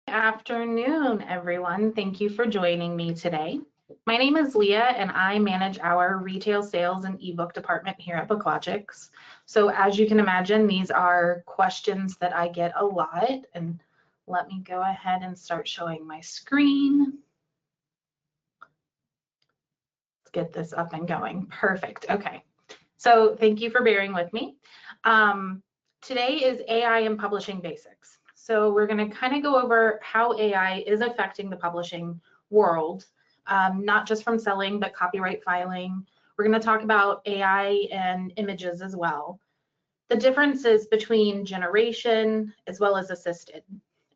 Afternoon, everyone. Thank you for joining me today. My name is Leah, and I manage our retail sales and ebook department here at BookLogix. So as you can imagine, these are questions that I get a lot. And let me go ahead and start showing my screen. Let's get this up and going. Perfect. Okay. So thank you for bearing with me. Today is AI and publishing basics. So we're going to kind of go over how AI is affecting the publishing world, not just from selling, but copyright filing. We're going to talk about AI and images as well. The differences between generation as well as assisted.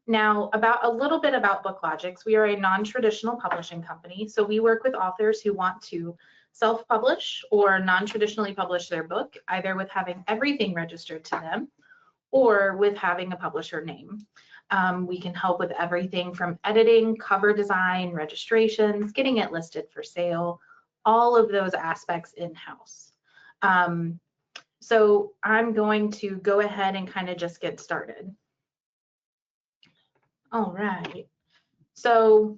Now, a little bit about BookLogix. We are a non-traditional publishing company, so we work with authors who want to self-publish or non-traditionally publish their book, either with having everything registered to them or with having a publisher name. We can help with everything from editing, cover design, registrations, getting it listed for sale, all of those aspects in-house. So I'm going to go ahead and kind of just get started. All right. So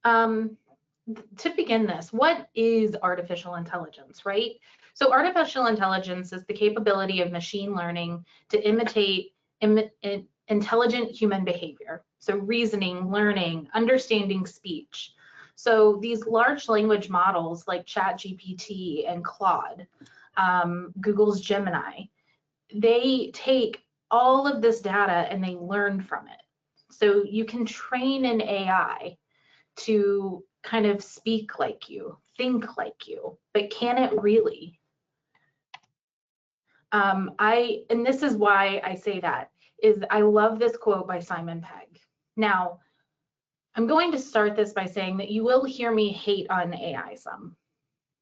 to begin this, what is artificial intelligence, right? So artificial intelligence is the capability of machine learning to imitate intelligent human behavior. So reasoning, learning, understanding speech. So these large language models like ChatGPT and Claude, Google's Gemini, they take all of this data and they learn from it. So you can train an AI to kind of speak like you, think like you, but can it really? And this is why I say that, is I love this quote by Simon Pegg. Now, I'm going to start this by saying that you will hear me hate on AI some,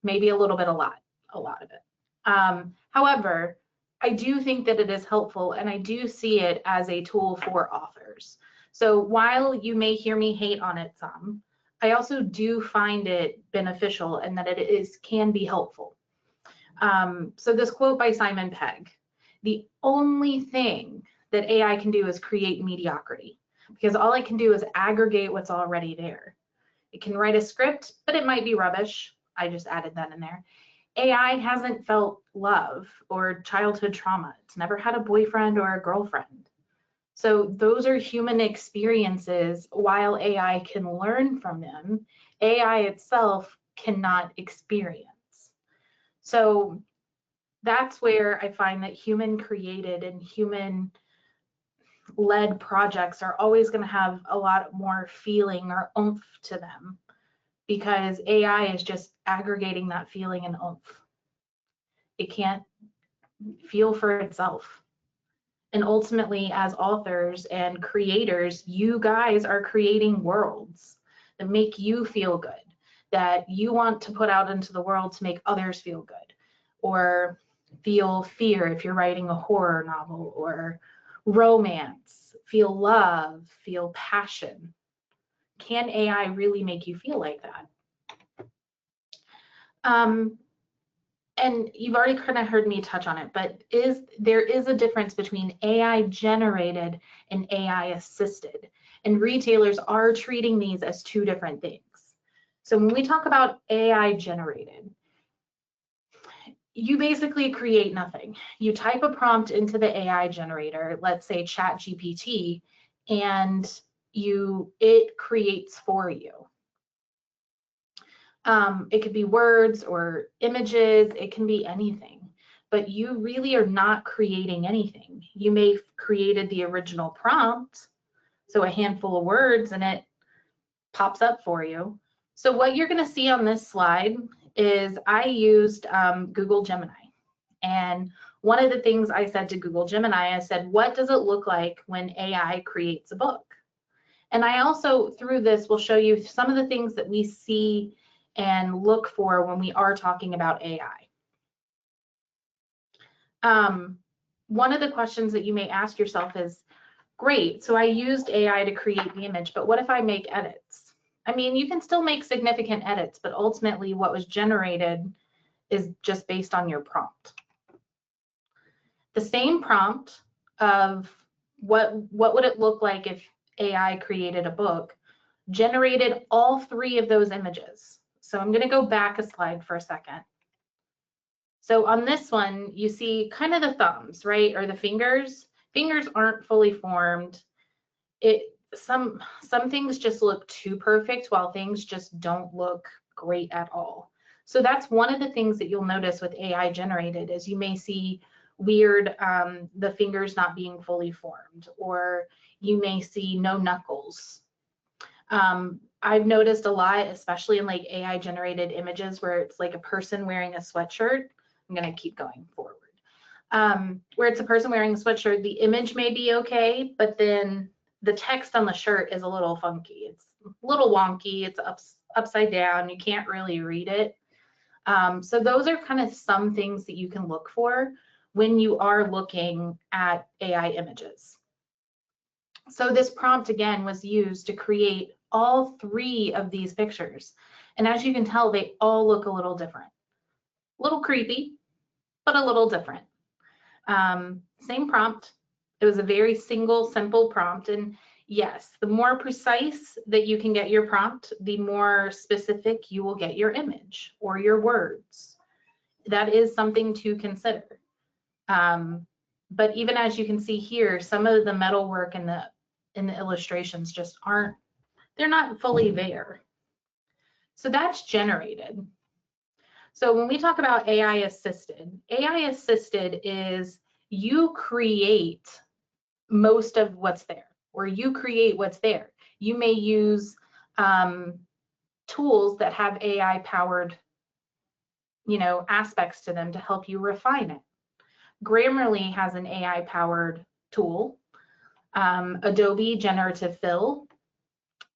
maybe a little bit, a lot of it. However, I do think that it is helpful, and I do see it as a tool for authors. So while you may hear me hate on it some, I also do find it beneficial and that it can be helpful. So this quote by Simon Pegg, the only thing that AI can do is create mediocrity, because all it can do is aggregate what's already there. It can write a script, but it might be rubbish. I just added that in there. AI hasn't felt love or childhood trauma. It's never had a boyfriend or a girlfriend. So those are human experiences. While AI can learn from them, AI itself cannot experience. So that's where I find that human created and human led projects are always going to have a lot more feeling or oomph to them, because AI is just aggregating that feeling and oomph. It can't feel for itself. And ultimately, as authors and creators, you guys are creating worlds that make you feel good, that you want to put out into the world to make others feel good, or feel fear if you're writing a horror novel, or romance, feel love, feel passion. Can AI really make you feel like that? And you've already kind of heard me touch on it, but there is a difference between AI generated and AI assisted, and retailers are treating these as two different things. So when we talk about AI generated, you basically create nothing. You type a prompt into the AI generator, let's say ChatGPT, and it creates for you. It could be words or images, it can be anything, but you really are not creating anything. You may have created the original prompt, so a handful of words, and it pops up for you. So what you're going to see on this slide is I used Google Gemini. And one of the things I said to Google Gemini, I said, what does it look like when AI creates a book? And I also, through this, will show you some of the things that we see and look for when we are talking about AI. One of the questions that you may ask yourself is, great, so I used AI to create the image, but what if I make edits? I mean, you can still make significant edits, but ultimately what was generated is just based on your prompt. The same prompt of what would it look like if AI created a book, generated all 3 of those images. So I'm going to go back a slide for a second. So on this one, you see kind of the thumbs, right, or the fingers. Fingers aren't fully formed. Some things just look too perfect, while things just don't look great at all. So that's one of the things that you'll notice with AI generated is you may see weird, the fingers not being fully formed, or you may see no knuckles. I've noticed a lot, especially in like AI generated images where it's like a person wearing a sweatshirt. I'm going to keep going forward. Where it's a person wearing a sweatshirt, the image may be okay, but then the text on the shirt is a little funky. It's a little wonky. It's upside down. You can't really read it. So those are kind of some things that you can look for when you are looking at AI images. So this prompt again was used to create all 3 of these pictures. And as you can tell, they all look a little different. A little creepy, but a little different. Same prompt. It was a very simple prompt. And yes, the more precise that you can get your prompt, the more specific you will get your image or your words. That is something to consider. But even as you can see here, some of the metalwork in the illustrations just aren't, they're not fully there. So that's generated. So when we talk about AI assisted is you create most of what's there, or you create what's there. You may use tools that have AI powered, aspects to them to help you refine it. Grammarly has an AI powered tool. Adobe Generative Fill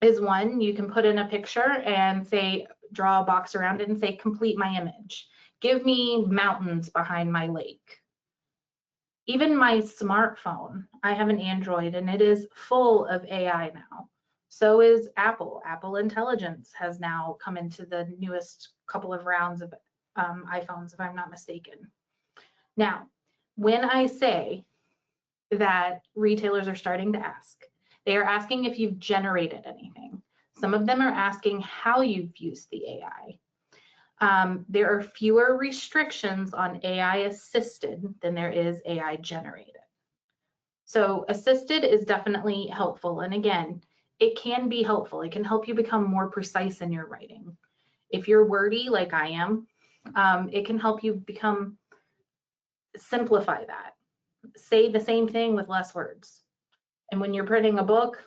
is one. You can put in a picture and say, draw a box around it and say, complete my image. Give me mountains behind my lake. Even my smartphone, I have an Android and it is full of AI now. So is Apple. Apple Intelligence has now come into the newest couple of rounds of iPhones, if I'm not mistaken. Now, when I say that retailers are starting to ask, they are asking if you've generated anything. Some of them are asking how you've used the AI. There are fewer restrictions on AI assisted than there is AI generated. So assisted is definitely helpful. And again, it can be helpful. It can help you become more precise in your writing. If you're wordy like I am, it can help you simplify that. Say the same thing with less words. And when you're printing a book,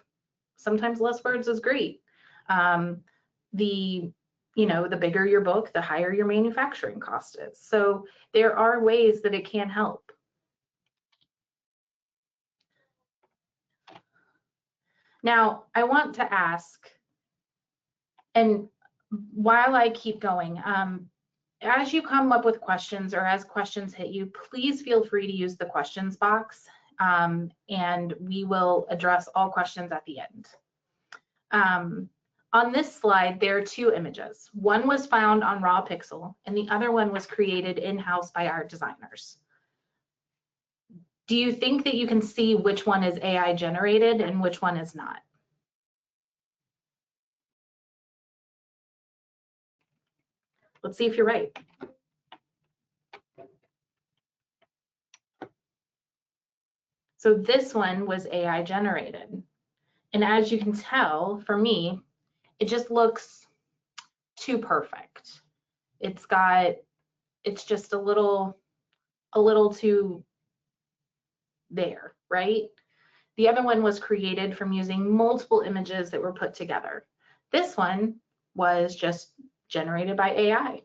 sometimes less words is great. The bigger your book, the higher your manufacturing cost is. So there are ways that it can help. Now, I want to ask, and while I keep going, as you come up with questions or as questions hit you, please feel free to use the questions box, and we will address all questions at the end. On this slide, there are 2 images. One was found on Raw Pixel, and the other one was created in-house by our designers. Do you think that you can see which one is AI generated and which one is not? Let's see if you're right. So this one was AI generated. And as you can tell, for me, it just looks too perfect. It's just a little too there, right? The other one was created from using multiple images that were put together. This one was just generated by AI.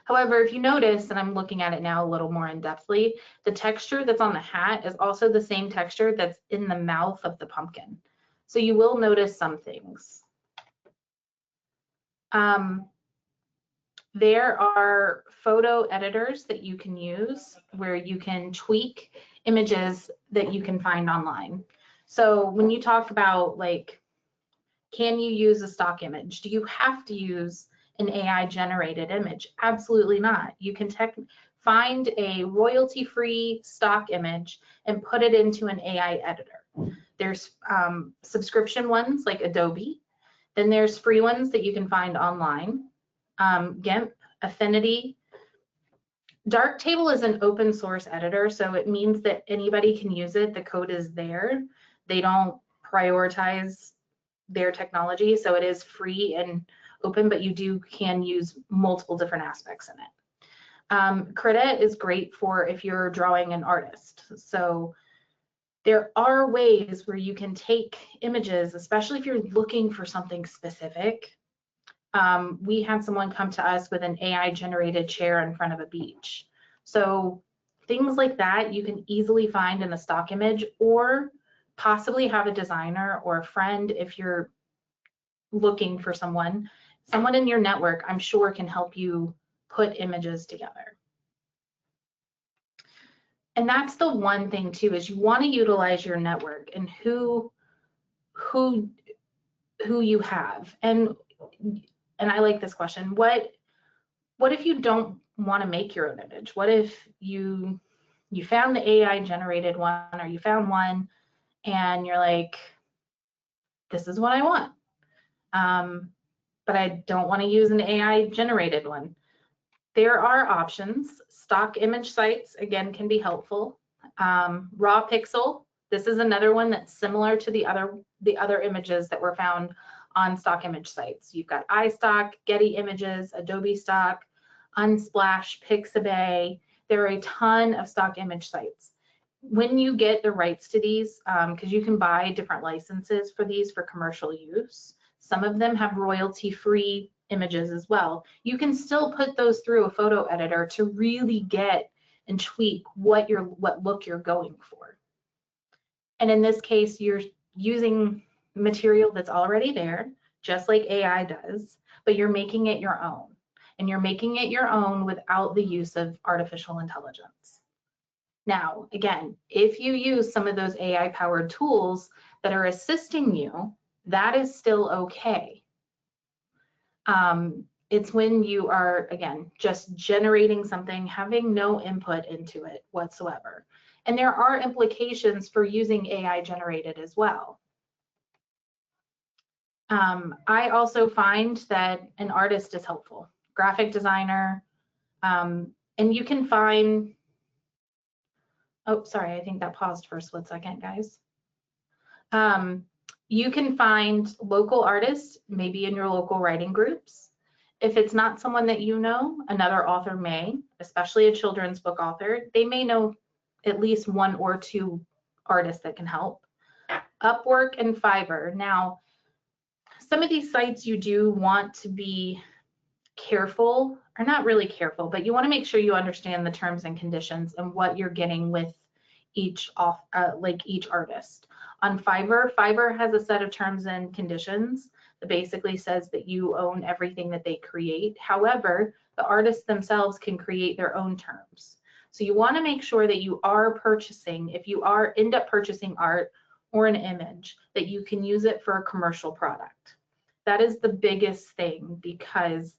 However, if you notice, and I'm looking at it now a little more in-depthly, the texture that's on the hat is also the same texture that's in the mouth of the pumpkin. So you will notice some things. There are photo editors that you can use where you can tweak images that you can find online. So when you talk about, like, can you use a stock image? Do you have to use an AI generated image? Absolutely not. You can find a royalty-free stock image and put it into an AI editor. There's subscription ones like Adobe. Then there's free ones that you can find online. GIMP, Affinity. Darktable is an open source editor, so it means that anybody can use it. The code is there. They don't prioritize their technology, so it is free and open, but you can use multiple different aspects in it. Krita is great for if you're drawing an artist. So there are ways where you can take images, especially if you're looking for something specific. We had someone come to us with an AI generated chair in front of a beach. So things like that you can easily find in a stock image, or possibly have a designer or a friend if you're looking for someone in your network, I'm sure can help you put images together. And that's the one thing too, is you want to utilize your network and who you have. And I like this question. What if you don't want to make your own image? What if you found the AI generated one, or you found one and you're like, this is what I want, but I don't want to use an AI generated one. There are options. Stock image sites, again, can be helpful. Raw Pixel, this is another one that's similar to the other images that were found on stock image sites. You've got iStock, Getty Images, Adobe Stock, Unsplash, Pixabay. There are a ton of stock image sites. When you get the rights to these, because you can buy different licenses for these for commercial use, some of them have royalty-free images as well. You can still put those through a photo editor to really get and tweak what look you're going for. And in this case, you're using material that's already there, just like AI does, but you're making it your own. And you're making it your own without the use of artificial intelligence. Now, again, if you use some of those AI-powered tools that are assisting you, that is still okay. It's when you are, again, just generating something, having no input into it whatsoever. And there are implications for using AI generated as well. I also find that an artist is helpful, graphic designer, and you can find, oh, sorry, I think that paused for a split second, guys. You can find local artists, maybe in your local writing groups. If it's not someone that you know, another author may, especially a children's book author, they may know at least one or two artists that can help. Upwork and Fiverr. Now, some of these sites you do want to be careful, or not really careful, but you want to make sure you understand the terms and conditions and what you're getting with each artist. On Fiverr has a set of terms and conditions that basically says that you own everything that they create. However, the artists themselves can create their own terms. So you want to make sure that you are purchasing, if you end up purchasing art or an image, that you can use it for a commercial product. That is the biggest thing, because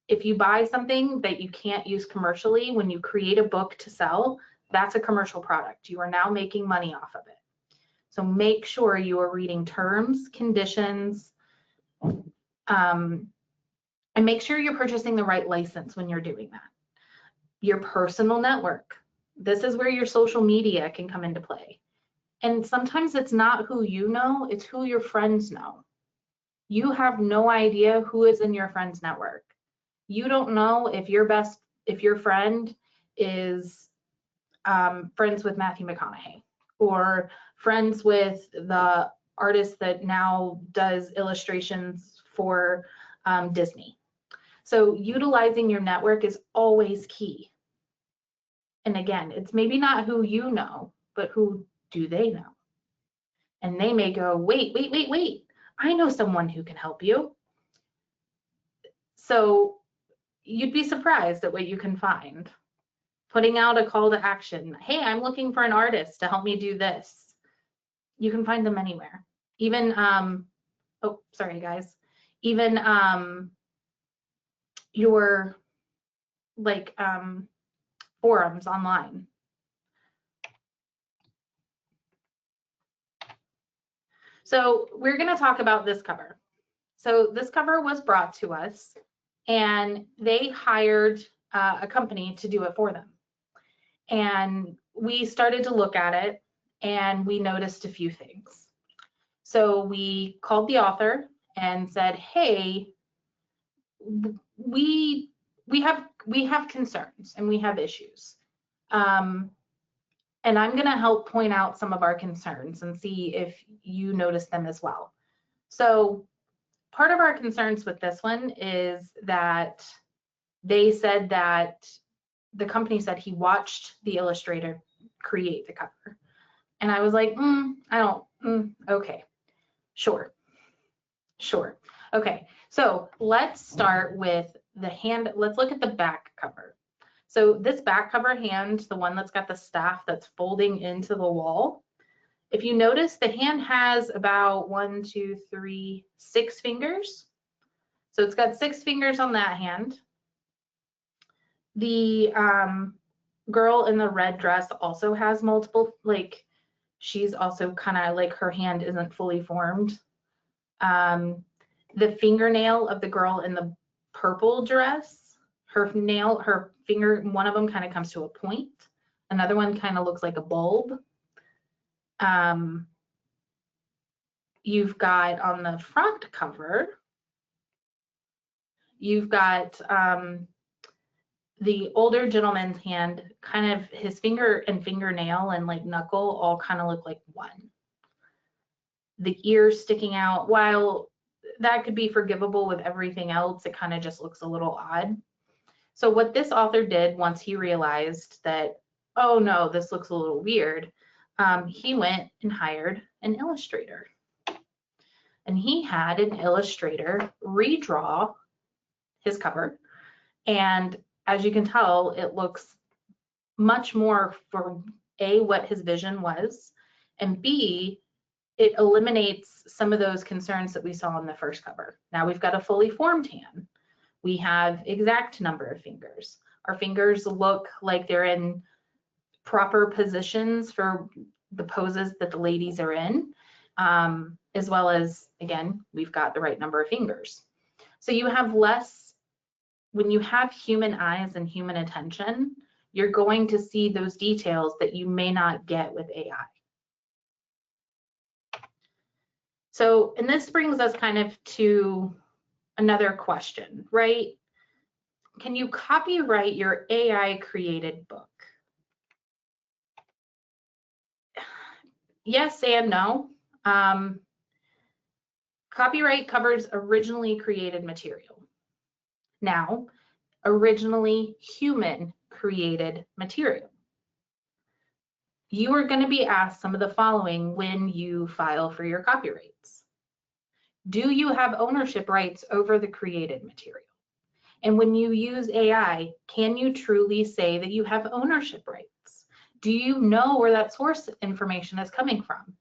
if you buy something that you can't use commercially, when you create a book to sell, that's a commercial product. You are now making money off of it. So make sure you are reading terms, conditions, and make sure you're purchasing the right license when you're doing that. Your personal network. This is where your social media can come into play. And sometimes it's not who you know, it's who your friends know. You have no idea who is in your friend's network. You don't know if your friend is friends with Matthew McConaughey, or friends with the artist that now does illustrations for Disney. So utilizing your network is always key. And again, it's maybe not who you know, but who do they know? And they may go, wait, I know someone who can help you. So you'd be surprised at what you can find. Putting out a call to action. Hey, I'm looking for an artist to help me do this. You can find them anywhere. Even, oh, sorry guys. Even your forums online. So we're going to talk about this cover. So this cover was brought to us, and they hired a company to do it for them. And we started to look at it, and we noticed a few things. So we called the author and said, hey, we have concerns and we have issues. And I'm going to help point out some of our concerns and see if you notice them as well. So part of our concerns with this one is that they said that the company said he watched the illustrator create the cover. And I was like, okay, sure. Okay, so let's start with the hand. Let's look at the back cover. So this back cover hand, the one that's got the staff that's folding into the wall, if you notice, the hand has about 1, 2, 3, 6 fingers. So it's got 6 fingers on that hand. The girl in the red dress also has multiple, like, she's also kind of like, her hand isn't fully formed. The fingernail of the girl in the purple dress, her finger, one of them kind of comes to a point. Another one kind of looks like a bulb. You've got on the front cover, you've got the older gentleman's hand, kind of his finger and fingernail and like knuckle all kind of look like one. The ears sticking out, while that could be forgivable with everything else, it kind of just looks a little odd. So what this author did once he realized that, oh no, this looks a little weird, he went and hired an illustrator. And he had an illustrator redraw his cover. And as you can tell, it looks much more for A, what his vision was, and B, it eliminates some of those concerns that we saw in the first cover. Now we've got a fully formed hand. We have exact number of fingers. Our fingers look like they're in proper positions for the poses that the ladies are in, as well as, again, we've got the right number of fingers. So you have less, when you have human eyes and human attention, you're going to see those details that you may not get with AI. So, and this brings us kind of to another question, right? Can you copyright your AI created book? Yes and no. Copyright covers originally created material. Now, originally human created material. You are going to be asked some of the following when you file for your copyrights. Do you have ownership rights over the created material? And when you use AI, can you truly say that you have ownership rights? Do you know where that source information is coming from?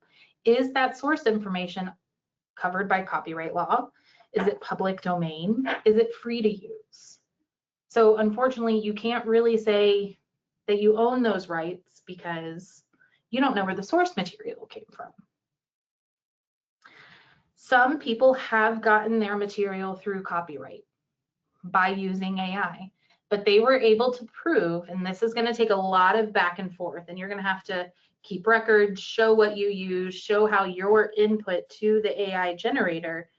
Is that source information covered by copyright law? Is it public domain? Is it free to use? So unfortunately, you can't really say that you own those rights because you don't know where the source material came from. Some people have gotten their material through copyright by using AI, but they were able to prove, and this is going to take a lot of back and forth, and you're going to have to keep records, show what you use, show how your input to the AI generator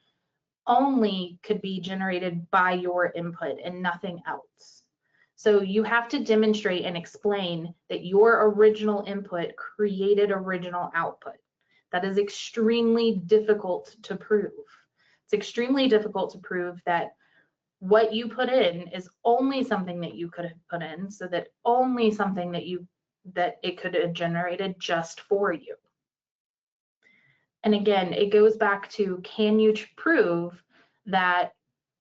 only could be generated by your input and nothing else. So you have to demonstrate and explain that your original input created original output. That is extremely difficult to prove. It's extremely difficult to prove that what you put in is only something that you could have put in, so that only something that it could have generated just for you. And again, it goes back to, can you prove that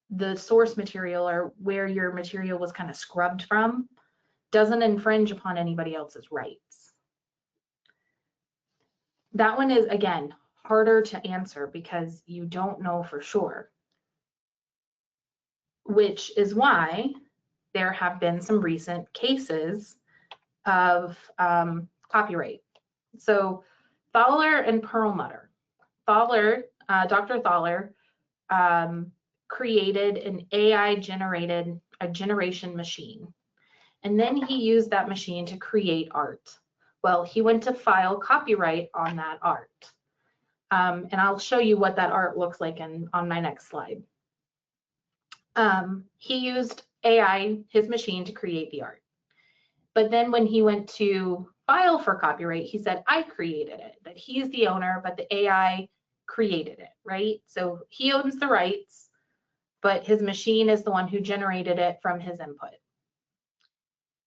the source material or where your material was kind of scrubbed from doesn't infringe upon anybody else's rights? That one is, again, harder to answer because you don't know for sure, which is why there have been some recent cases of copyright. So Fowler and Perlmutter, Thaler, Dr. Thaler, created an AI generated a generation machine. And then he used that machine to create art. Well, he went to file copyright on that art. And I'll show you what that art looks like on my next slide. He used AI, his machine, to create the art. But then when he went to file for copyright, he said, I created it, that he's the owner, but the AI created it, right? So he owns the rights, but his machine is the one who generated it from his input.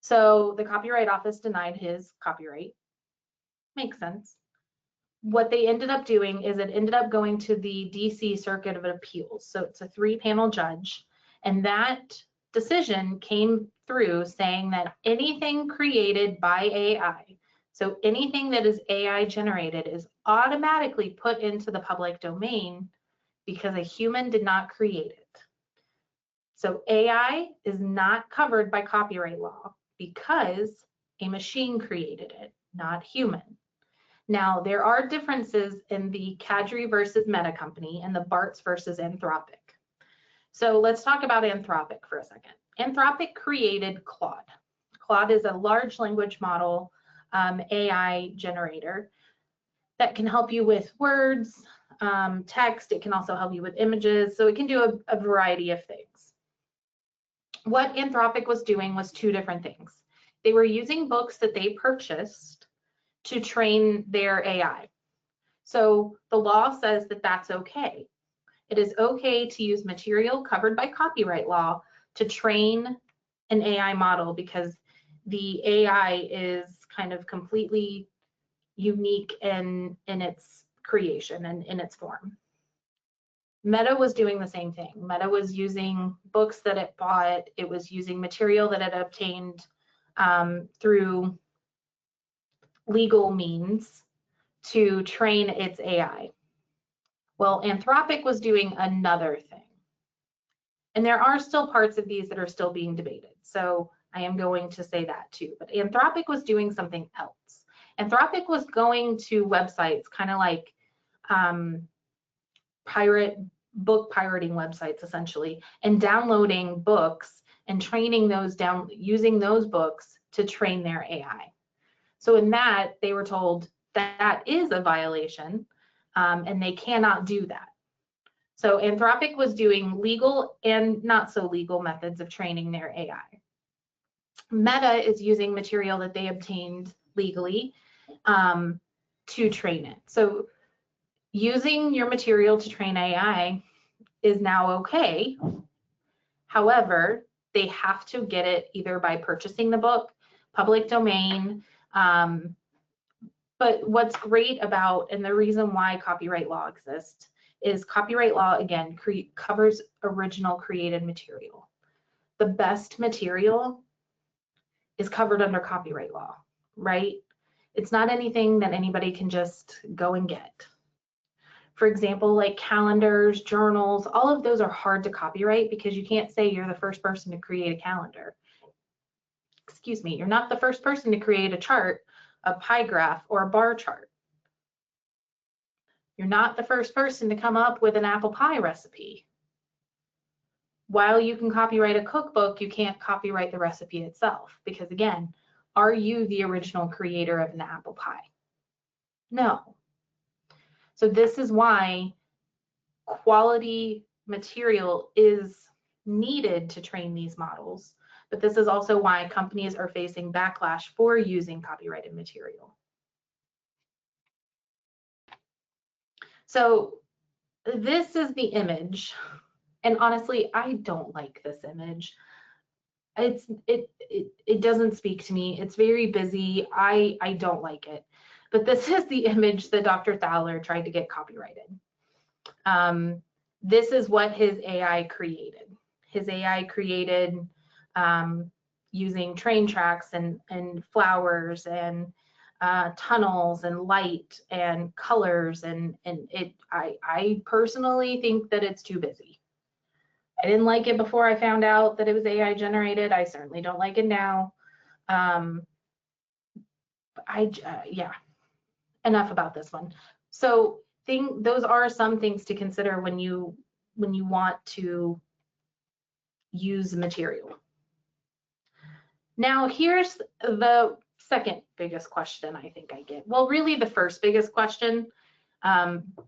So the Copyright Office denied his copyright. Makes sense. What they ended up doing is it ended up going to the DC Circuit of Appeals. So it's a 3-panel judge. And that decision came through saying that anything created by AI, so anything that is AI generated, is automatically put into the public domain because a human did not create it. So AI is not covered by copyright law because a machine created it, not human. Now, there are differences in the Kadri versus Meta company and the Bartz versus Anthropic. So let's talk about Anthropic for a second. Anthropic created Claude. Claude is a large language model AI generator that can help you with words, text. It can also help you with images. So it can do a variety of things. What Anthropic was doing was 2 different things. They were using books that they purchased to train their AI. So the law says that that's okay. It is okay to use material covered by copyright law to train an AI model because the AI is kind of completely unique in its creation and in its form. Meta was doing the same thing. Meta was using books that it bought. It was using material that it obtained through legal means to train its AI. Well, Anthropic was doing another thing. And there are still parts of these that are still being debated. So I am going to say that too. But Anthropic was doing something else. Anthropic was going to websites, kind of like book pirating websites essentially, and downloading books and training those down, using those books to train their AI. So in that, they were told that that is a violation and they cannot do that. So Anthropic was doing legal and not so legal methods of training their AI. Meta is using material that they obtained legally to train it. So using your material to train AI is now okay. However, they have to get it either by purchasing the book, public domain. But what's great about, and the reason why copyright law exists, is copyright law, again, covers original created material. The best material is covered under copyright law, right? It's not anything that anybody can just go and get. For example, like calendars, journals, all of those are hard to copyright because you can't say you're the first person to create a calendar. Excuse me, you're not the first person to create a chart, a pie graph, or a bar chart. You're not the first person to come up with an apple pie recipe. While you can copyright a cookbook, you can't copyright the recipe itself because, again, are you the original creator of an apple pie? No. So this is why quality material is needed to train these models, but this is also why companies are facing backlash for using copyrighted material. So this is the image, and honestly, I don't like this image. It doesn't speak to me. It's very busy. I don't like it. But this is the image that Dr. Thaler tried to get copyrighted. This is what his AI created. His AI created using train tracks and flowers and tunnels and light and colors, and I personally think that it's too busy. I didn't like it before I found out that it was AI generated. I certainly don't like it now. Yeah, enough about this one. So those are some things to consider when you want to use material. Now, here's the second biggest question I think I get. Well, really the first biggest question,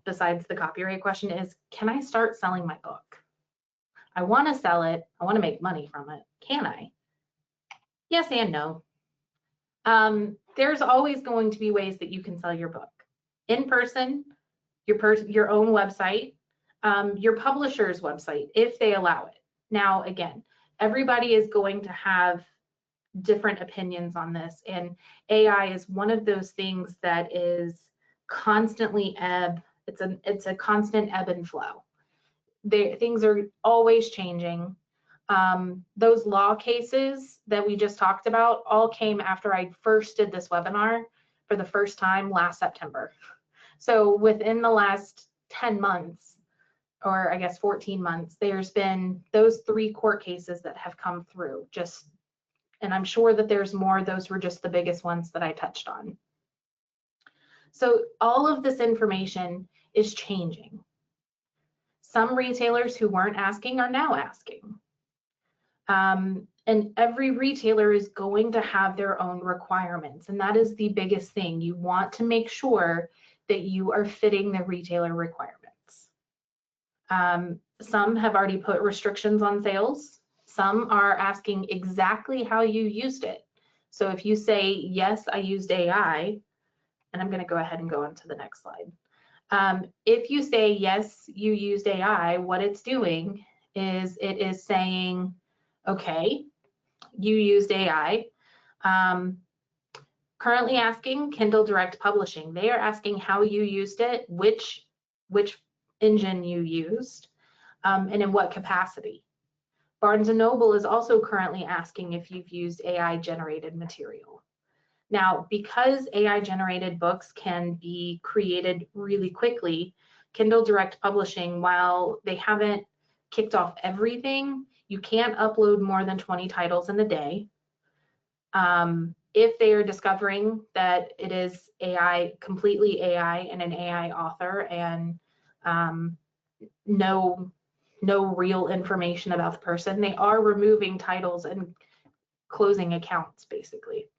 besides the copyright question, is, can I start selling my book? I want to sell it. I want to make money from it. Can I? Yes and no. There's always going to be ways that you can sell your book. In person, your own website, your publisher's website, if they allow it. Now, again, everybody is going to have different opinions on this, and AI is one of those things that is constantly it's a constant ebb and flow. Things are always changing. Those law cases that we just talked about all came after I first did this webinar for the first time last September. So within the last 10 months, or I guess 14 months, there's been those 3 court cases that have come through. And I'm sure that there's more. Those were just the biggest ones that I touched on. So all of this information is changing. Some retailers who weren't asking are now asking. And every retailer is going to have their own requirements. And that is the biggest thing. You want to make sure that you are fitting the retailer requirements. Some have already put restrictions on sales. Some are asking exactly how you used it. So if you say, yes, I used AI, and I'm going to go ahead and go on to the next slide. If you say, yes, you used AI, what it's doing is it is saying, okay, you used AI. Currently asking Kindle Direct Publishing. They are asking how you used it, which engine you used, and in what capacity. Barnes & Noble is also currently asking if you've used AI-generated material. Now, because AI-generated books can be created really quickly, Kindle Direct Publishing, while they haven't kicked off everything, you can't upload more than 20 titles in a day. If they are discovering that it is AI, completely AI, and an AI author, and no real information about the person, they are removing titles and closing accounts, basically.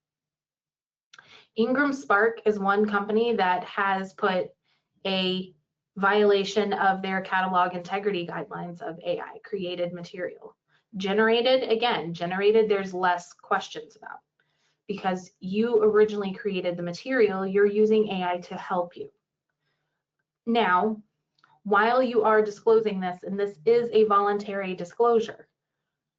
Ingram Spark is one company that has put a violation of their catalog integrity guidelines of AI created material. Generated, there's less questions about, because you originally created the material, you're using AI to help you. Now, while you are disclosing this, and this is a voluntary disclosure,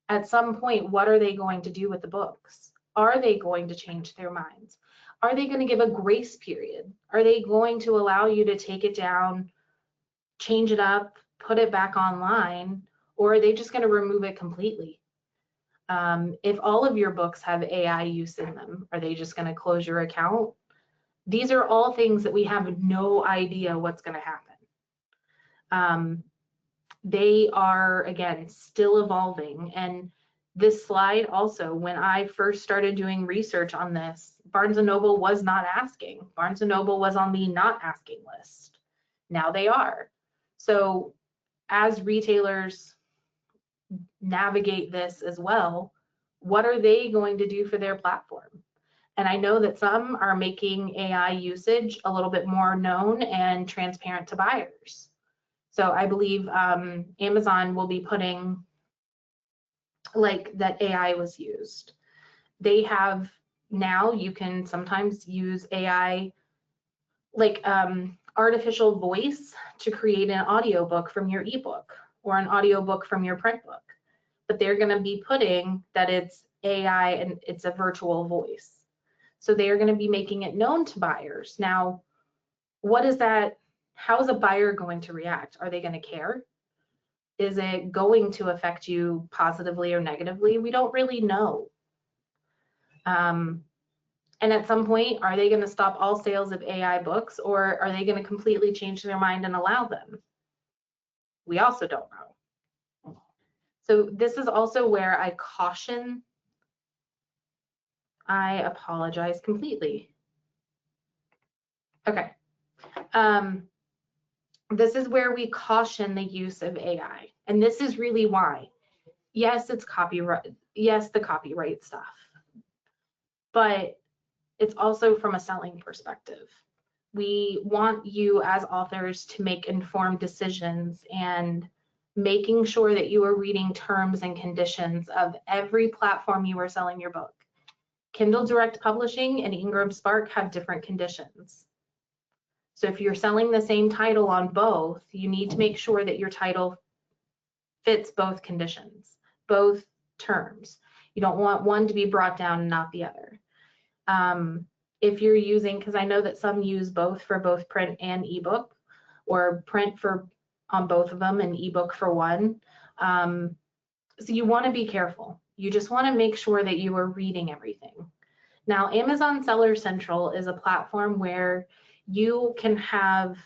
at some point, what are they going to do with the books? Are they going to change their minds? Are they going to give a grace period? Are they going to allow you to take it down, change it up, put it back online, or are they just going to remove it completely? If all of your books have AI use in them, are they just going to close your account? These are all things that we have no idea what's going to happen. They are, again, still evolving. And this slide also, when I first started doing research on this, Barnes & Noble was not asking. Barnes & Noble was on the not asking list. Now they are. So as retailers navigate this as well, what are they going to do for their platform? And I know that some are making AI usage a little bit more known and transparent to buyers. So I believe Amazon will be putting like that AI was used. They have now, you can sometimes use AI like artificial voice to create an audiobook from your ebook or an audiobook from your print book. But they're going to be putting that it's AI and it's a virtual voice. So they are going to be making it known to buyers. Now, what is that? How is a buyer going to react? Are they going to care? Is it going to affect you positively or negatively? We don't really know. And at some point, are they going to stop all sales of AI books, or are they going to completely change their mind and allow them? We also don't know. So this is also where I caution. I apologize completely. Okay. this is where we caution the use of AI. And this is really why. Yes, it's copyright. Yes, the copyright stuff, but it's also from a selling perspective. We want you as authors to make informed decisions and making sure that you are reading terms and conditions of every platform you are selling your book. Kindle Direct Publishing and Ingram Spark have different conditions. So if you're selling the same title on both, you need to make sure that your title fits both conditions, both terms. You don't want one to be brought down and not the other. If you're using, because I know that some use both for both print and ebook, or print for on both of them and ebook for one. So you want to be careful. You just want to make sure that you are reading everything. Now, Amazon Seller Central is a platform where you can have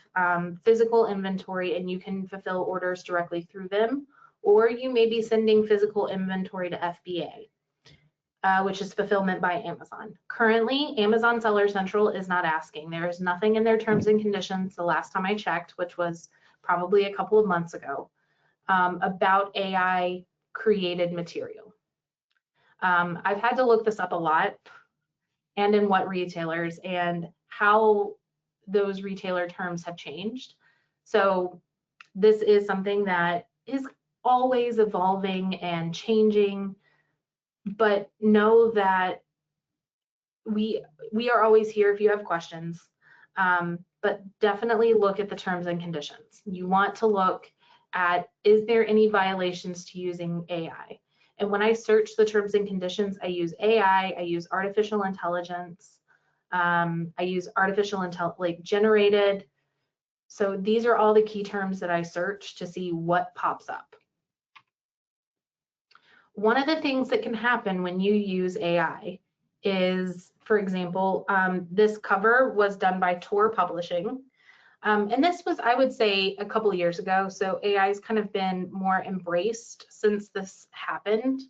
physical inventory and you can fulfill orders directly through them, or you may be sending physical inventory to FBA. Which is fulfillment by Amazon. Currently, Amazon Seller Central is not asking. There is nothing in their terms and conditions, the last time I checked, which was probably a couple of months ago, about AI created material. I've had to look this up a lot, and in what retailers and how those retailer terms have changed. So this is something that is always evolving and changing, but know that we are always here if you have questions, but definitely look at the terms and conditions. You want to look at, is there any violations to using AI? And when I search the terms and conditions, I use AI, I use artificial intelligence, I use like generated. So these are all the key terms that I search to see what pops up. One of the things that can happen when you use AI is, for example, this cover was done by Tor Publishing. And this was, I would say, a couple of years ago. So AI's kind of been more embraced since this happened.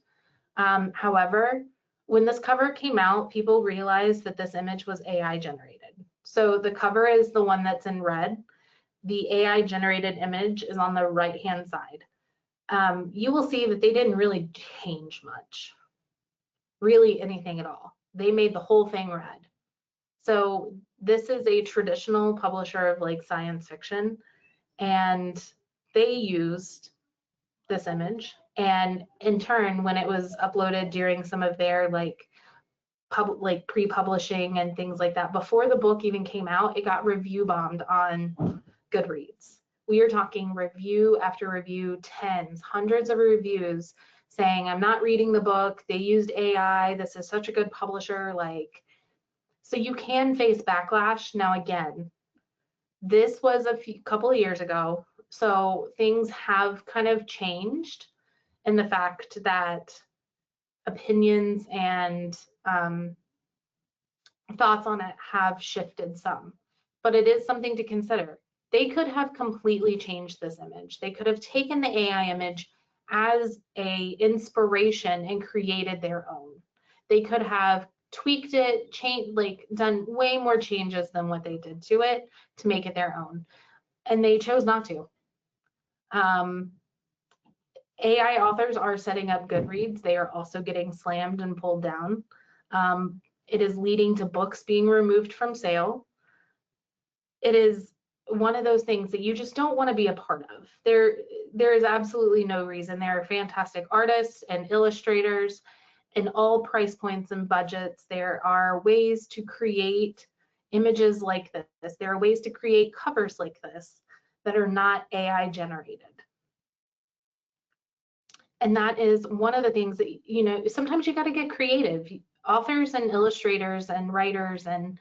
However, when this cover came out, people realized that this image was AI generated. So the cover is the one that's in red. The AI generated image is on the right-hand side. You will see that they didn't really change much, really anything at all. They made the whole thing red. So this is a traditional publisher of like science fiction, and they used this image, and in turn, when it was uploaded during some of their like pre-publishing and things like that, before the book even came out, it got review bombed on Goodreads. We are talking review after review, tens, hundreds of reviews saying, I'm not reading the book, they used AI, this is such a good publisher, like, so you can face backlash. Now again, this was a couple of years ago, so things have kind of changed in the fact that opinions and thoughts on it have shifted some, but it is something to consider. They could have completely changed this image. They could have taken the AI image as a inspiration and created their own. They could have tweaked it, changed, like done way more changes than what they did to it to make it their own. And they chose not to. AI authors are setting up Goodreads. They are also getting slammed and pulled down. It is leading to books being removed from sale. It is one of those things that you just don't want to be a part of. There is absolutely no reason. There are fantastic artists and illustrators in all price points and budgets. There are ways to create images like this. There are ways to create covers like this that are not AI generated. And that is one of the things that, you know, sometimes you got to get creative. Authors and illustrators and writers and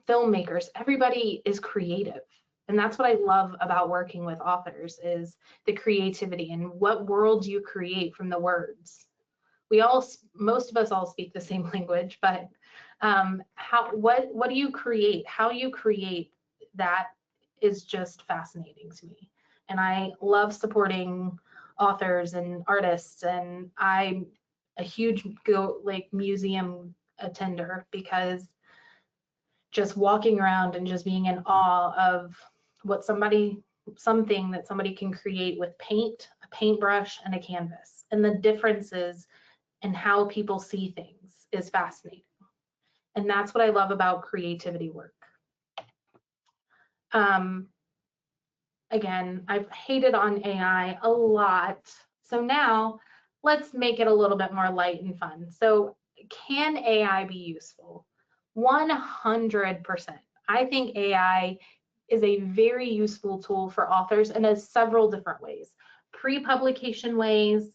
filmmakers, everybody is creative. And that's what I love about working with authors, is the creativity and what world you create from the words. Most of us all speak the same language, but what do you create? How you create that is just fascinating to me. And I love supporting authors and artists, and I'm a huge museum attender, because just walking around and just being in awe of something that somebody can create with paint, a paintbrush, and a canvas. And the differences in how people see things is fascinating. And that's what I love about creativity work. Again, I've hated on AI a lot. So now let's make it a little bit more light and fun. So can AI be useful? 100%. I think AI is a very useful tool for authors in several different ways. Pre-publication ways,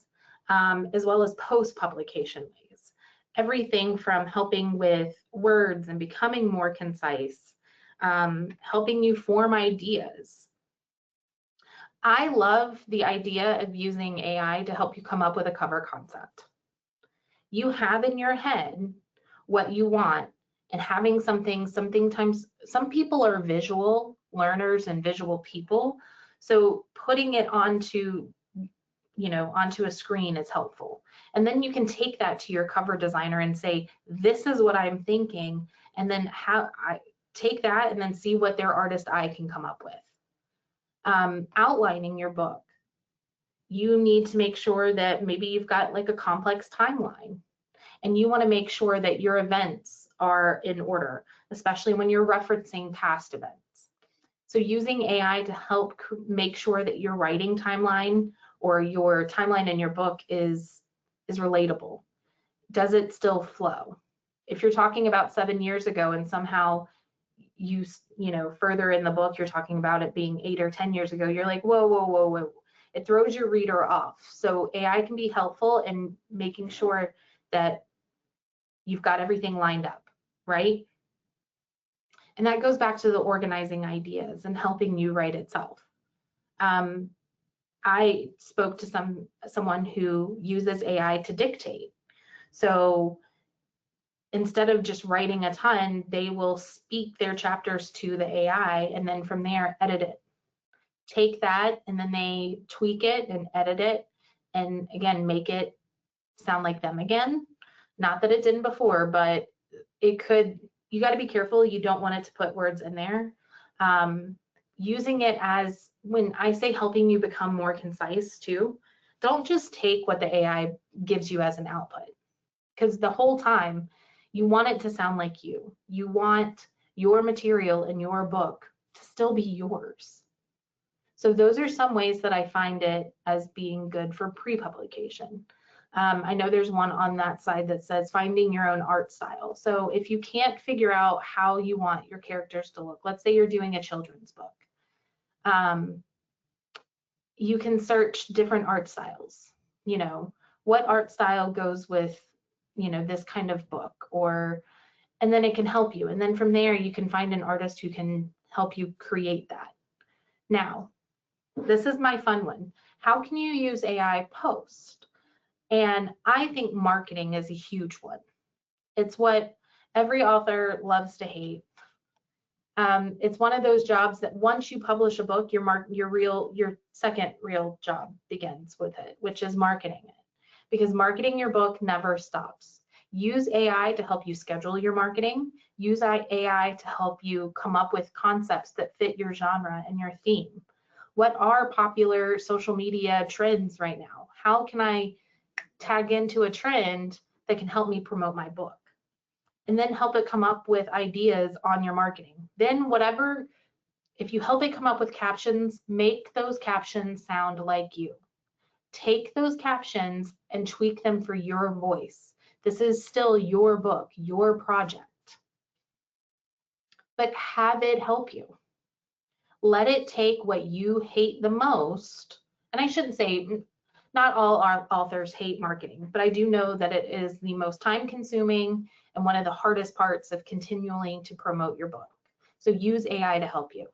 as well as post-publication ways. Everything from helping with words and becoming more concise, helping you form ideas. I love the idea of using AI to help you come up with a cover concept. You have in your head what you want, and having something, sometimes some people are visual learners and visual people, so putting it onto a screen is helpful. And then you can take that to your cover designer and say, this is what I'm thinking, and then take that and then see what their artist eye can come up with. Outlining your book. You need to make sure that maybe you've got like a complex timeline, and you want to make sure that your events are in order, especially when you're referencing past events. So using AI to help make sure that your writing timeline or your timeline in your book is relatable. Does it still flow? If you're talking about 7 years ago and somehow you further in the book you're talking about it being 8 or 10 years ago, you're like, whoa. It throws your reader off. So AI can be helpful in making sure that you've got everything lined up, right? And that goes back to the organizing ideas and helping you write itself. I spoke to someone who uses AI to dictate. So instead of just writing a ton, they will speak their chapters to the AI and then from there edit it. Take that and then they tweak it and edit it and again make it sound like them again. Not that it didn't before, but it could. You got to be careful. You don't want it to put words in there. Using it as, when I say helping you become more concise too, don't just take what the AI gives you as an output, because the whole time you want it to sound like you. You want your material in your book to still be yours. So those are some ways that I find it as being good for pre-publication. I know there's one on that side that says finding your own art style. So if you can't figure out how you want your characters to look, let's say you're doing a children's book, you can search different art styles. What art style goes with, this kind of book, and then it can help you. And then from there, you can find an artist who can help you create that. Now, this is my fun one. How can you use AI post? And I think marketing is a huge one. It's what every author loves to hate. It's one of those jobs that once you publish a book, your second real job begins with it, which is marketing it. Because marketing your book never stops. Use AI to help you schedule your marketing. Use AI to help you come up with concepts that fit your genre and your theme. What are popular social media trends right now? How can I tag into a trend that can help me promote my book? And then help it come up with ideas on your marketing. Then if you help it come up with captions, make those captions sound like you. Take those captions and tweak them for your voice. This is still your book, your project. But have it help you. Let it take what you hate the most, and I shouldn't say not all our authors hate marketing, but I do know that it is the most time-consuming and one of the hardest parts of continuing to promote your book. So use AI to help you.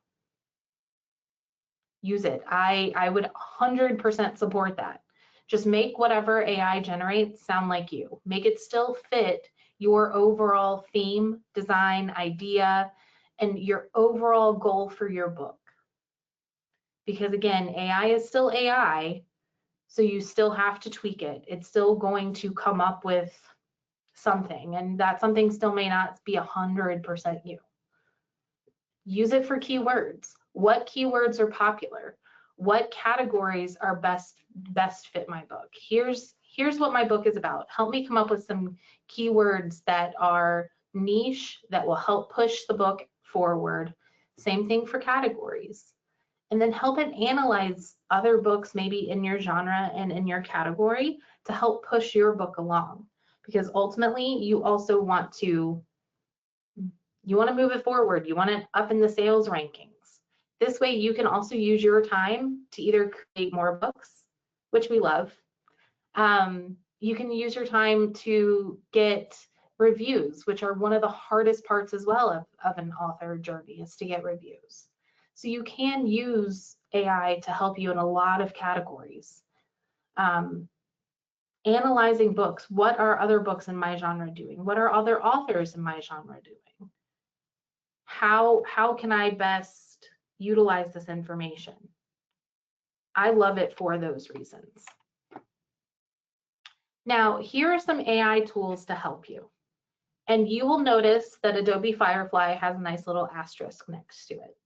Use it. I would 100% support that. Just make whatever AI generates sound like you. Make it still fit your overall theme, design, idea, and your overall goal for your book. Because again, AI is still AI, so you still have to tweak it. It's still going to come up with something, and that something still may not be 100% you. Use it for keywords. What keywords are popular? What categories are best fit my book? Here's what my book is about. Help me come up with some keywords that are niche, that will help push the book forward. Same thing for categories. And then help it analyze other books maybe in your genre and in your category to help push your book along. Because ultimately you also want to move it forward. You want it up in the sales rankings. This way you can also use your time to either create more books, which we love. You can use your time to get reviews, which are one of the hardest parts as well of an author journey, is to get reviews. So you can use AI to help you in a lot of categories. Analyzing books. What are other books in my genre doing? What are other authors in my genre doing? How can I best utilize this information? I love it for those reasons. Now, here are some AI tools to help you. And you will notice that Adobe Firefly has a nice little asterisk next to it.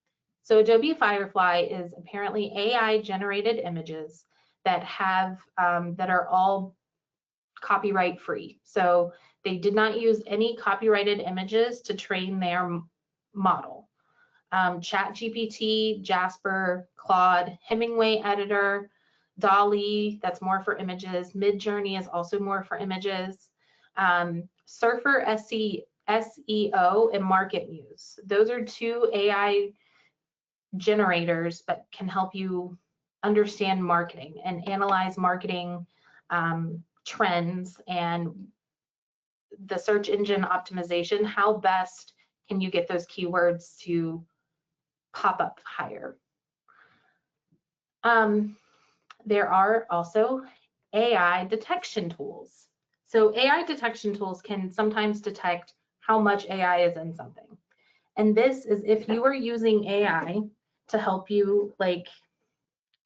So Adobe Firefly is apparently AI generated images that have that are all copyright free. So they did not use any copyrighted images to train their model. ChatGPT, Jasper, Claude, Hemingway Editor, DALL-E, that's more for images. Midjourney is also more for images. Surfer SEO and MarketMuse. Those are two AI generators that can help you understand marketing and analyze marketing trends and the search engine optimization. How best can you get those keywords to pop up higher? There are also AI detection tools. So AI detection tools can sometimes detect how much AI is in something. And this is if you are using AI to help you, like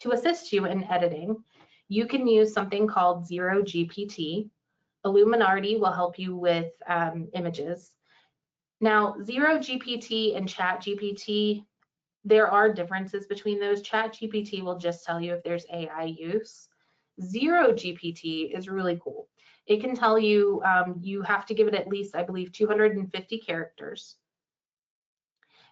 to assist you in editing, you can use something called Zero GPT. Illuminati will help you with images. Now, Zero GPT and Chat GPT, there are differences between those. Chat GPT will just tell you if there's AI use. Zero GPT is really cool. It can tell you, you have to give it at least, I believe, 250 characters.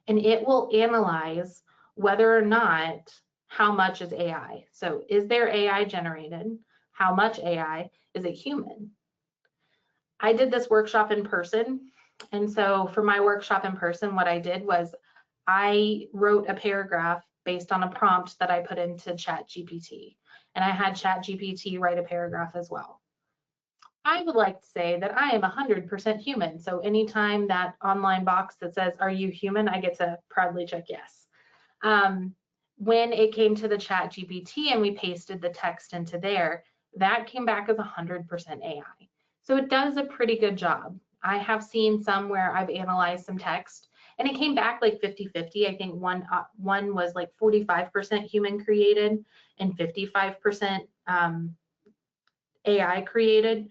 And it will analyze whether or not how much is AI. So is there AI generated? How much AI? Is it human? I did this workshop in person. And so for my workshop in person, what I did was I wrote a paragraph based on a prompt that I put into ChatGPT. And I had ChatGPT write a paragraph as well. I would like to say that I am 100% human. So anytime that online box that says, "Are you human?" I get to proudly check yes. When it came to the ChatGPT and we pasted the text into there, that came back as 100% AI. So it does a pretty good job. I have seen some where I've analyzed some text and it came back like 50-50. I think one was like 45% human created and 55% AI created.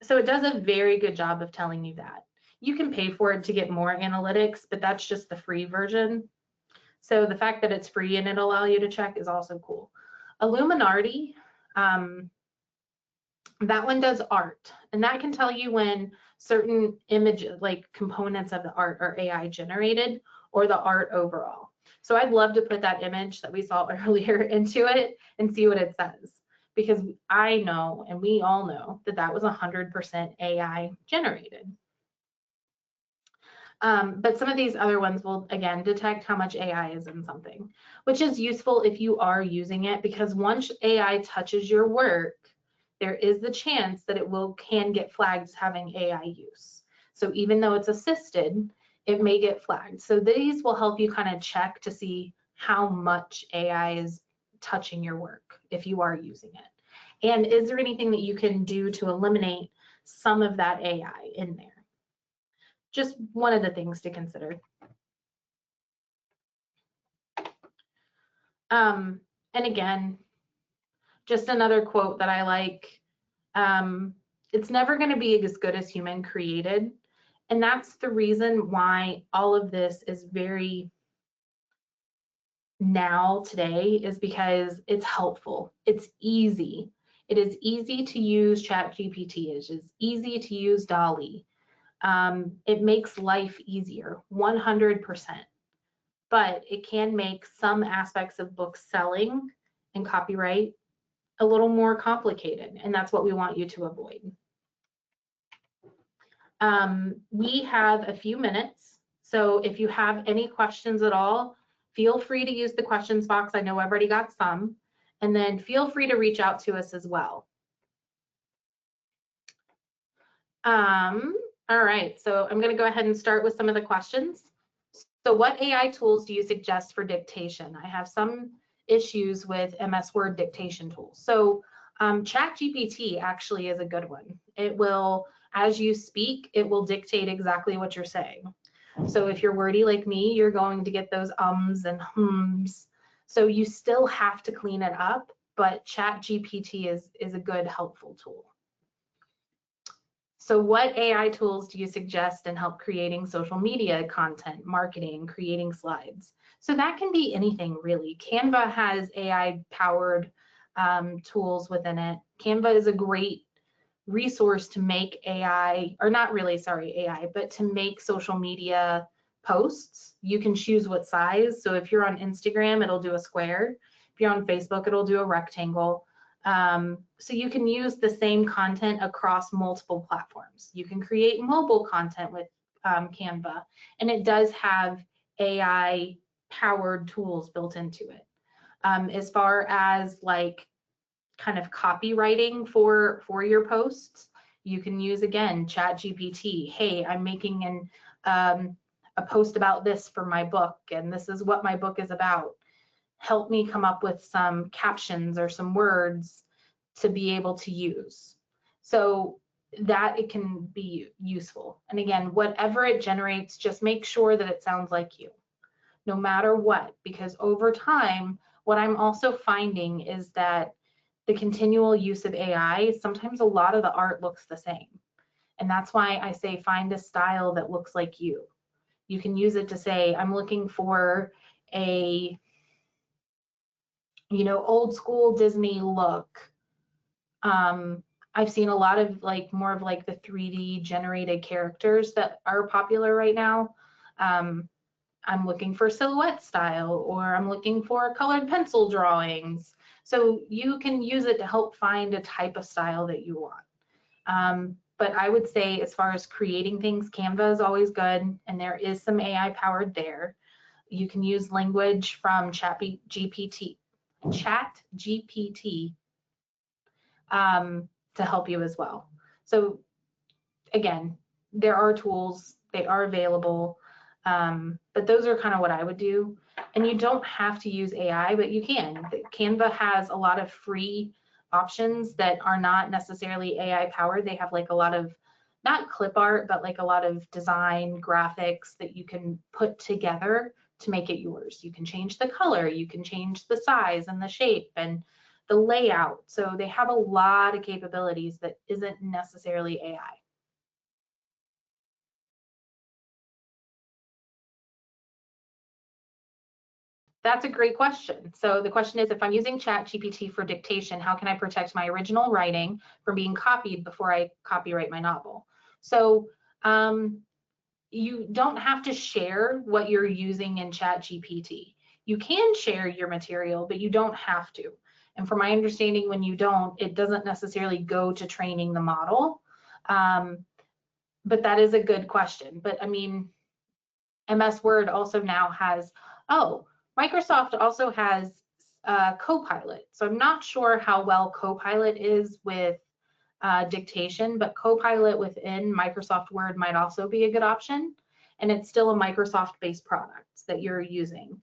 So it does a very good job of telling you that. You can pay for it to get more analytics, but that's just the free version. So the fact that it's free and it'll allow you to check is also cool. Illuminati, that one does art, and that can tell you when certain images, like components of the art, are AI generated or the art overall. So I'd love to put that image that we saw earlier into it and see what it says, because I know, and we all know, that that was 100% AI generated. But some of these other ones will, again, detect how much AI is in something, which is useful if you are using it, because once AI touches your work, there is the chance that it can get flagged as having AI use. So even though it's assisted, it may get flagged. So these will help you kind of check to see how much AI is touching your work if you are using it. And is there anything that you can do to eliminate some of that AI in there? Just one of the things to consider. And again, just another quote that I like. It's never going to be as good as human created. And that's the reason why all of this is very now today is because it's helpful. It's easy. It is easy to use ChatGPT. It is easy to use DALL-E. It makes life easier, 100%. But it can make some aspects of book selling and copyright a little more complicated, and that's what we want you to avoid. We have a few minutes, so if you have any questions at all, feel free to use the questions box. I know I've already got some, and then feel free to reach out to us as well. All right, so I'm going to go ahead and start with some of the questions. So what AI tools do you suggest for dictation? I have some issues with MS Word dictation tools. So ChatGPT actually is a good one. It will, as you speak, it will dictate exactly what you're saying. So if you're wordy like me, you're going to get those ums and hums. So you still have to clean it up, but ChatGPT is a good, helpful tool. So what AI tools do you suggest in help creating social media content, marketing, creating slides? So that can be anything really. Canva has AI powered tools within it. Canva is a great resource to make AI, or not really, sorry, AI, but to make social media posts. You can choose what size. So if you're on Instagram, it'll do a square. If you're on Facebook, it'll do a rectangle. So you can use the same content across multiple platforms. You can create mobile content with Canva, and it does have AI powered tools built into it. As far as like kind of copywriting for your posts, you can use, again, ChatGPT. Hey, I'm making a post about this for my book, and this is what my book is about. Help me come up with some captions or some words to be able to use. So that it can be useful. And again, whatever it generates, just make sure that it sounds like you, no matter what, because over time, what I'm also finding is that the continual use of AI, sometimes a lot of the art looks the same. And that's why I say find a style that looks like you. You can use it to say, I'm looking for a, old school Disney look. I've seen a lot of more of the 3D generated characters that are popular right now. I'm looking for silhouette style, or I'm looking for colored pencil drawings. So you can use it to help find a type of style that you want. But I would say, as far as creating things, Canva is always good, and there is some AI powered there. You can use language from ChatGPT to help you as well. So again, there are tools, they are available, but those are kind of what I would do. And you don't have to use AI, but you can. Canva has a lot of free options that are not necessarily AI powered. They have a lot of, not clip art, but a lot of design graphics that you can put together to make it yours. You can change the color, you can change the size and the shape and the layout. So they have a lot of capabilities that isn't necessarily AI. That's a great question. So the question is, if I'm using ChatGPT for dictation, how can I protect my original writing from being copied before I copyright my novel? So you don't have to share what you're using in ChatGPT. You can share your material, but you don't have to. And from my understanding, when you don't, it doesn't necessarily go to training the model. But that is a good question. But I mean, MS Word also now has, Microsoft also has Copilot. So I'm not sure how well Copilot is with dictation, but Copilot within Microsoft Word might also be a good option. And it's still a Microsoft-based product that you're using.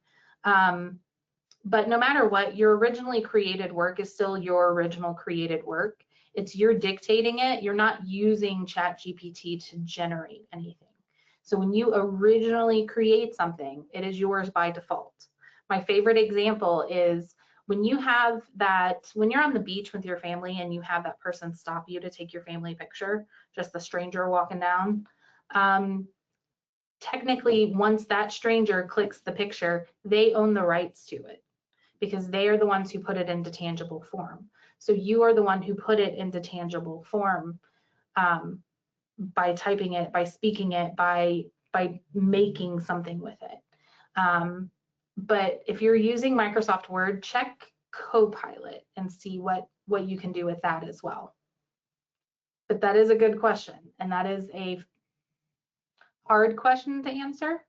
But no matter what, your originally created work is still your original created work. It's you're dictating it. You're not using ChatGPT to generate anything. So when you originally create something, it is yours by default. My favorite example is when you have that, when you're on the beach with your family and you have that person stop you to take your family picture, just the stranger walking down. technically, once that stranger clicks the picture, they own the rights to it because they are the ones who put it into tangible form. So you are the one who put it into tangible form by typing it, by speaking it, by making something with it. But if you're using Microsoft Word, check Copilot and see what you can do with that as well. But that is a good question, and that is a hard question to answer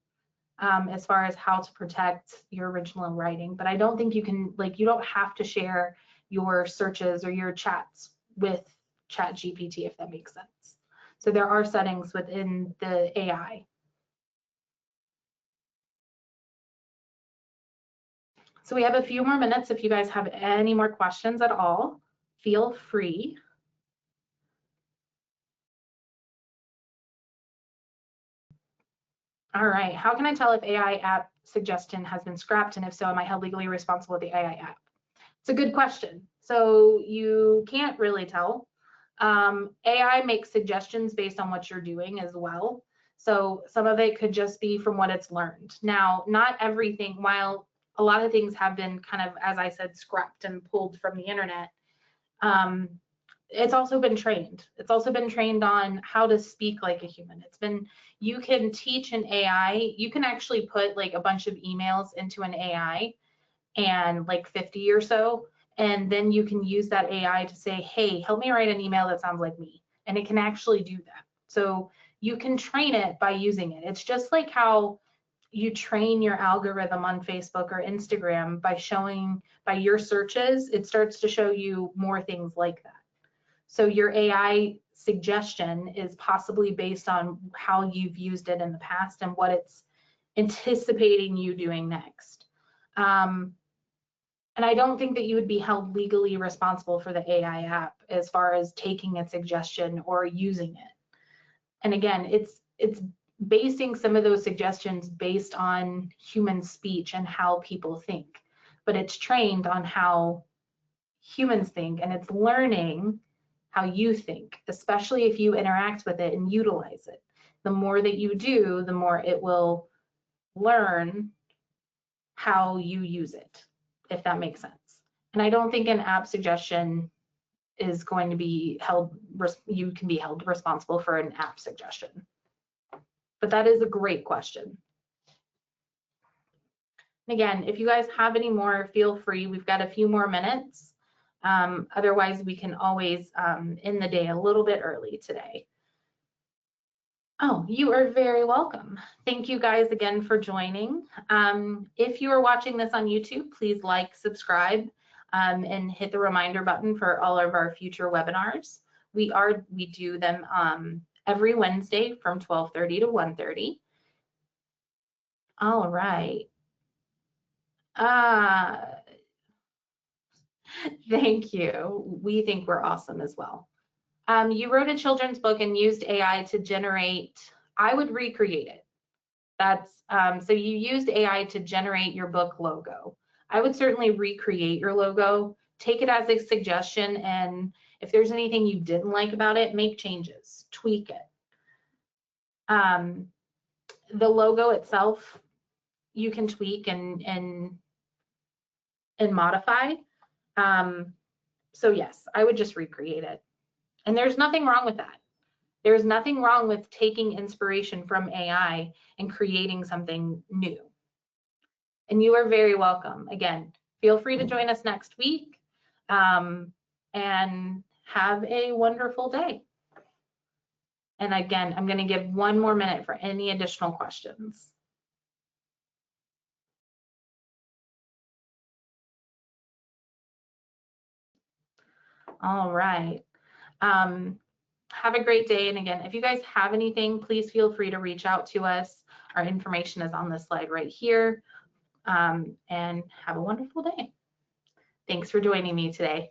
as far as how to protect your original writing. But I don't think you can, like, you don't have to share your searches or your chats with ChatGPT, if that makes sense. So there are settings within the AI. So we have a few more minutes. If you guys have any more questions at all, feel free. All right, how can I tell if AI app suggestion has been scrapped, and if so, am I held legally responsible with the AI app? It's a good question. So you can't really tell. AI makes suggestions based on what you're doing as well. So some of it could just be from what it's learned. Now, not everything, while a lot of things have been kind of, as I said, scrapped and pulled from the internet, it's also been trained. It's also been trained on how to speak like a human. It's been, you can teach an AI, you can actually put like a bunch of emails into an AI and like 50 or so, and then you can use that AI to say, hey, help me write an email that sounds like me. And it can actually do that. So you can train it by using it. It's just like how you train your algorithm on Facebook or Instagram by showing, by your searches, it starts to show you more things like that. So your AI suggestion is possibly based on how you've used it in the past and what it's anticipating you doing next. And I don't think that you would be held legally responsible for the AI app as far as taking a suggestion or using it. And again, it's basing some of those suggestions based on human speech and how people think, but it's trained on how humans think, and it's learning how you think, especially if you interact with it and utilize it. The more that you do, the more it will learn how you use it, if that makes sense. And I don't think an app suggestion is going to be held, you can be held responsible for an app suggestion. But that is a great question. And again, if you guys have any more, feel free. We've got a few more minutes. Otherwise, we can always end the day a little bit early today. Oh, you are very welcome. Thank you guys again for joining. If you are watching this on YouTube, please like, subscribe, and hit the reminder button for all of our future webinars. We do them every Wednesday from 12:30 to 1:30. All right. Thank you. We think we're awesome as well. You wrote a children's book and used AI to generate, I would recreate it. That's, so you used AI to generate your book logo. I would certainly recreate your logo, take it as a suggestion, and if there's anything you didn't like about it, make changes, tweak it. The logo itself, you can tweak and modify. So yes, I would just recreate it. And there's nothing wrong with that. There's nothing wrong with taking inspiration from AI and creating something new. And you are very welcome. Again, feel free to join us next week and have a wonderful day. And again, I'm going to give one more minute for any additional questions. All right. Have a great day. And again, if you guys have anything, please feel free to reach out to us. Our information is on this slide right here. And have a wonderful day. Thanks for joining me today.